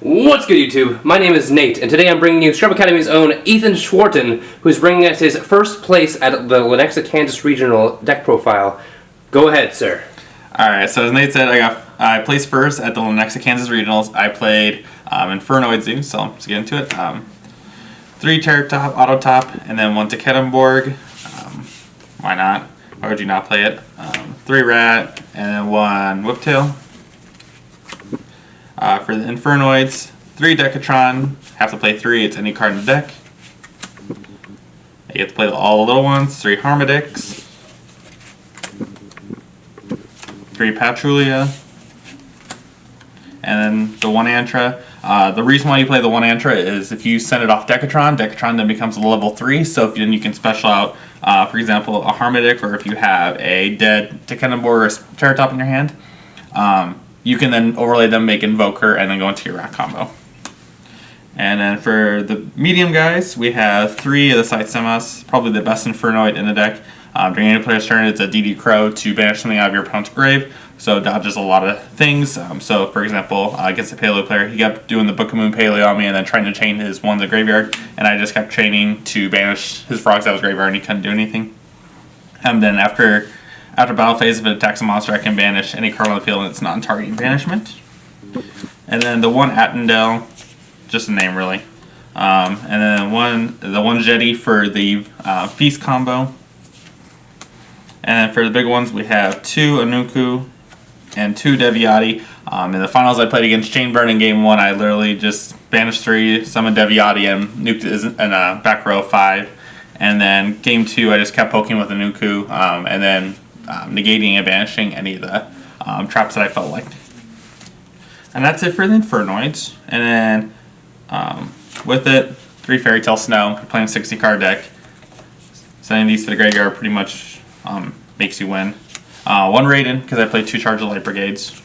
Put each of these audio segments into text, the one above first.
What's good, YouTube? My name is Nate, and today I'm bringing you Scrub Academy's own Ethan Schwarten, who's bringing us his first place at the Lenexa, Kansas Regional deck profile. Go ahead, sir. Alright, so as Nate said, I placed first at the Lenexa, Kansas Regionals. I played Infernoid Zoodiac, so let's get into it. 3 Terror Top, Auto Top, and then 1 Tekettenborg. Why not? Why would you not play it? 3 Rat, and then 1 Whiptail. For the Infernoids, 3 Decatron, have to play 3, it's any card in the deck. You have to play all the little ones, 3 Harmadics, 3 Patrulia, and then the 1 Antra. The reason why you play the 1 Antra is if you send it off Decatron, Decatron then becomes a level 3, so then you can special out, for example, a Harmadic, or if you have a dead Tekettenborg or Terror Top in your hand. You can then overlay them, make Invoker, and then go into your Rat combo. And then for the medium guys, we have 3 of the Side Semas, probably the best Infernoid in the deck. During any player's turn, it's a DD Crow to banish something out of your opponent's grave, so it dodges a lot of things. So, for example, against a Paleo player, he kept doing the Book of Moon Paleo on me and then trying to chain his ones in the graveyard, and I just kept chaining to banish his frogs out of his graveyard, and he couldn't do anything. And then after battle phase, if it attacks a monster, I can banish any card on the field and it's not in targeting banishment. And then the 1 Attendel, just a name really. And then the 1 Jetty for the Feast combo. And then for the big ones, we have 2 Anuku and 2 Deviati. In the finals I played against Chainburn in game 1, I literally just banished 3, summoned Deviati, and nuked it in back row 5. And then game 2, I just kept poking with Anuku, and then negating and banishing any of the traps that I felt like. And that's it for the Infernoids. And then with it, 3 Fairy Tale Snow, playing a 60 card deck. Sending these to the graveyard pretty much makes you win. 1 Raiden, because I played 2 Charge of Light Brigades.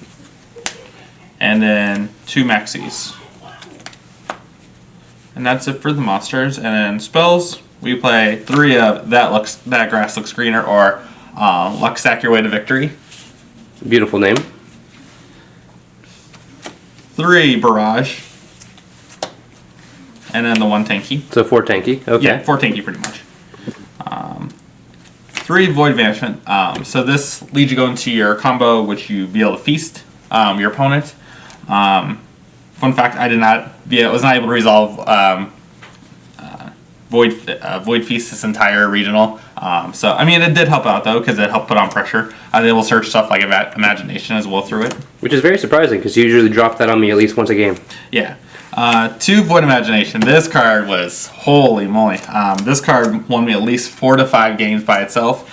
And then 2 Maxis. And that's it for the monsters. And then spells, we play 3 of That Grass Looks Greener, or Luck Sack Your Way to Victory. Beautiful name. 3 Barrage. And then the 1 Tanky. So 4 Tanky, okay. Yeah, 4 Tanky pretty much. 3 Void Banishment. So this leads you to go into your combo, which you be able to feast your opponent. Fun fact, was not able to resolve Void Feast this entire regional. So, I mean, it did help out, though, because it helped put on pressure. I was able to search stuff like Imagination as well through it. Which is very surprising, because you usually drop that on me at least once a game. Yeah. 2 Void Imagination. This card was, holy moly. This card won me at least 4 to 5 games by itself.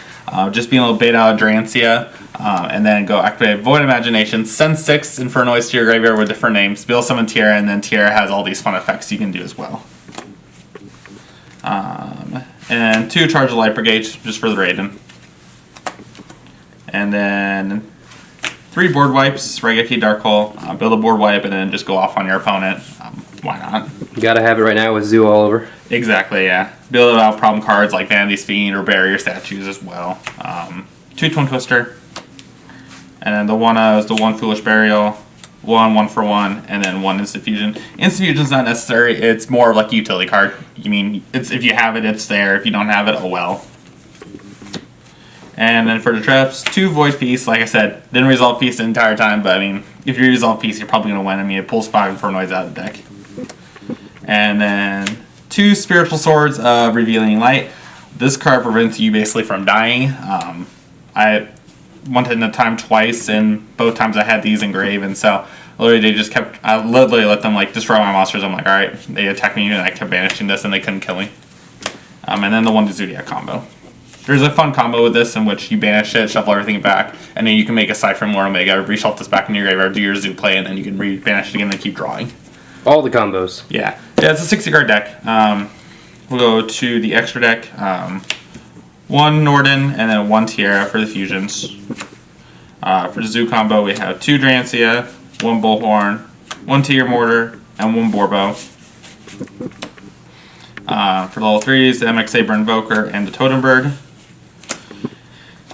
Just being able to bait out Drancia, and then go activate Void Imagination, send 6 Infernoids to your graveyard with different names, build summon Tierra, and then Tierra has all these fun effects you can do as well. And 2 Charge of Light Brigades, just for the Raiden. And then 3 Board Wipes, Raigeki Dark Hole, build a board wipe, and then just go off on your opponent. Why not? You gotta have it right now with Zoo all over. Exactly, yeah. Build out problem cards like Vanity's Fiend or Barrier Statues as well. 2 Twin Twister. And then the 1 is the 1 Foolish Burial. 1 for 1, and then 1 Instant Fusion. Instant Fusion's not necessary, it's more of like a utility card. You mean, if you have it, it's there. If you don't have it, oh well. And then for the traps, 2 Void Feast. Like I said, didn't resolve Feast the entire time, but I mean, if you resolve Feast, you're probably going to win. I mean, it pulls 5 Infernoids out of the deck. And then 2 Spiritual Swords of Revealing Light. This card prevents you basically from dying. I went in the time twice, and both times I had these engraved, and so literally they just kept, I literally let them like destroy my monsters. I'm like, alright, they attacked me, and I kept banishing this, and they couldn't kill me. And then the 1 Zoodiac combo. There's a fun combo with this in which you banish it, shuffle everything back, and then you can make a Cypher More Omega, reshuffle this back into your graveyard, do your Zoo play, and then you can banish it again and keep drawing. All the combos. Yeah, it's a 60 card deck. We'll go to the extra deck. 1 Norden, and then 1 Tierra for the fusions. For the Zoo combo, we have 2 Drancia, 1 Bullhorn, 1 Tier Mortar, and 1 Borbo. For level 3s, the MX Saber Invoker and the Totem Bird.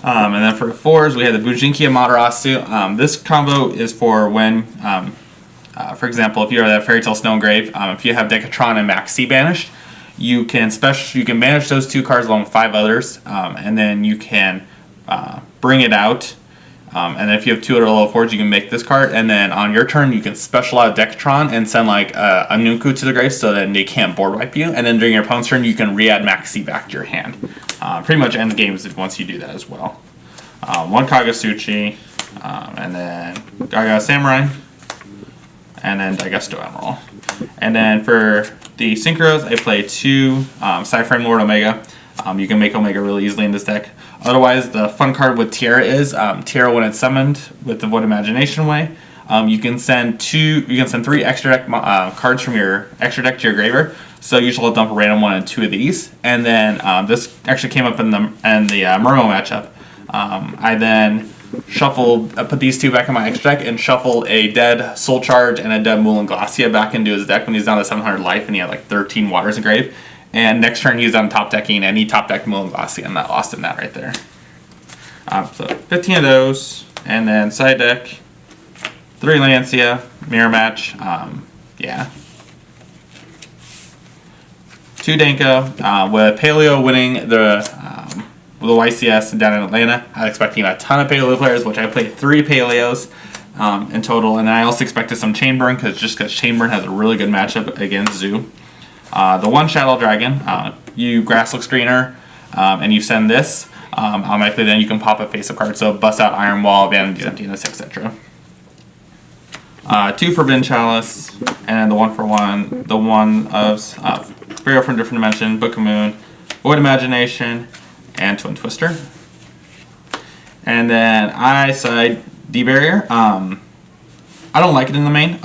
And then for the 4s, we have the Bujinki Amaterasu. This combo is for when For example, if you are that Fairy Tale Snow Grave, if you have Decatron and Max C banished, you can banish those 2 cards along with 5 others, and then you can bring it out. And then if you have 2 other level 4s, you can make this card, and then on your turn you can special out Decatron and send like a Nunku to the grave so that they can't board wipe you. And then during your opponent's turn, you can re-add Max C back to your hand. Pretty much ends games once you do that as well. 1 Kagasuchi, and then Gaga Samurai, and then Daigesto Emerald. And then for the Synchros, I play 2 Sci-Frame Lord Omega. You can make Omega really easily in this deck. Otherwise, the fun card with Tiara is Tiara, when it's summoned with the Void Imagination Way, you can send 3 extra deck cards from your extra deck to your graveyard. So usually I'll dump a random one in 2 of these, and then this actually came up in the Murmo matchup. I then put these 2 back in my extra deck and shuffled a dead Soul Charge and a dead Mulan Glacia back into his deck when he's down to 700 life and he had like 13 Waters in grave. And next turn he was on top decking and he top decked Mulan Glacia, and that lost him that right there. So 15 of those, and then side deck 3 Lancia, mirror match, 2 Denko, with Paleo winning the YCS down in Atlanta. I was expecting a ton of Paleo players, which I played 3 Paleos in total, and I also expected some Chainburn because Chainburn has a really good matchup against Zoo. The 1 Shadow Dragon, you Grass looks greener, and you send this. Automatically, then you can pop a face-up card, so bust out Iron Wall, Vanity's Emptiness, etc. 2 Forbidden Chalice, and the 1-for-1, the 1 of Burial from Different Dimension, Book of Moon, Void Imagination, and Twin Twister. And then I side D-Barrier. I don't like it in the main.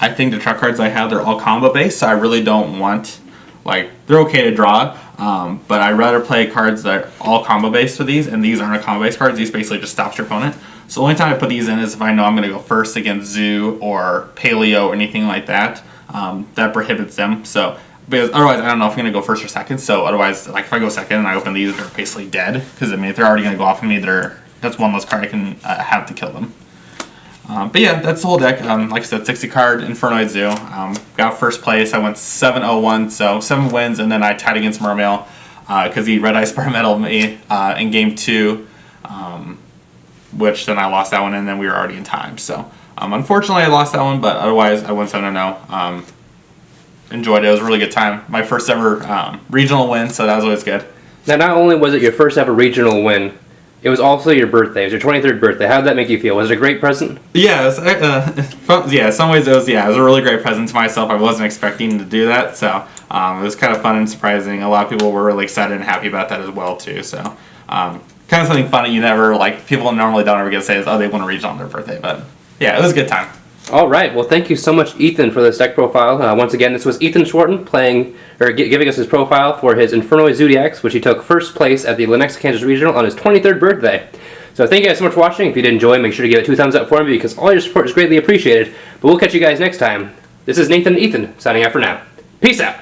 I think the truck cards I have, they're all combo based, so I really don't want, they're okay to draw, but I'd rather play cards that are all combo based for these, and these aren't a combo based cards. These basically just stops your opponent. So the only time I put these in is if I know I'm going to go first against Zoo or Paleo or anything like that. That prohibits them. So because otherwise I don't know if I'm going to go first or second. So otherwise, if I go second and I open these, they're basically dead. Because if they're already going to go off of me, that's one less card I can have to kill them. But yeah, that's the whole deck. Like I said, 60 card Infernoid Zoo. Got first place. I went 7-0-1, so 7 wins, and then I tied against Mermail because he Red Ice Bar Metal me in game 2, which then I lost that one, and then we were already in time. So unfortunately, I lost that one, but otherwise I went 7-0. Enjoyed it. It was a really good time. My first ever regional win, so that was always good. Now, not only was it your first ever regional win, it was also your birthday. It was your 23rd birthday. How did that make you feel? Was it a great present? Yeah, in some ways it was a really great present to myself. I wasn't expecting to do that, so it was kind of fun and surprising. A lot of people were really excited and happy about that as well, too. So kind of something funny you never, people normally don't ever get to say is, oh, they want to reach on their birthday. But yeah, it was a good time. All right. Well, thank you so much, Ethan, for this deck profile. Once again, this was Ethan Schwarten giving us his profile for his Infernoid Zoodiacs, which he took first place at the Lenexa, Kansas Regional on his 23rd birthday. So thank you guys so much for watching. If you did enjoy, make sure to give it 2 thumbs up for me because all your support is greatly appreciated. But we'll catch you guys next time. This is Nathan and Ethan signing out for now. Peace out.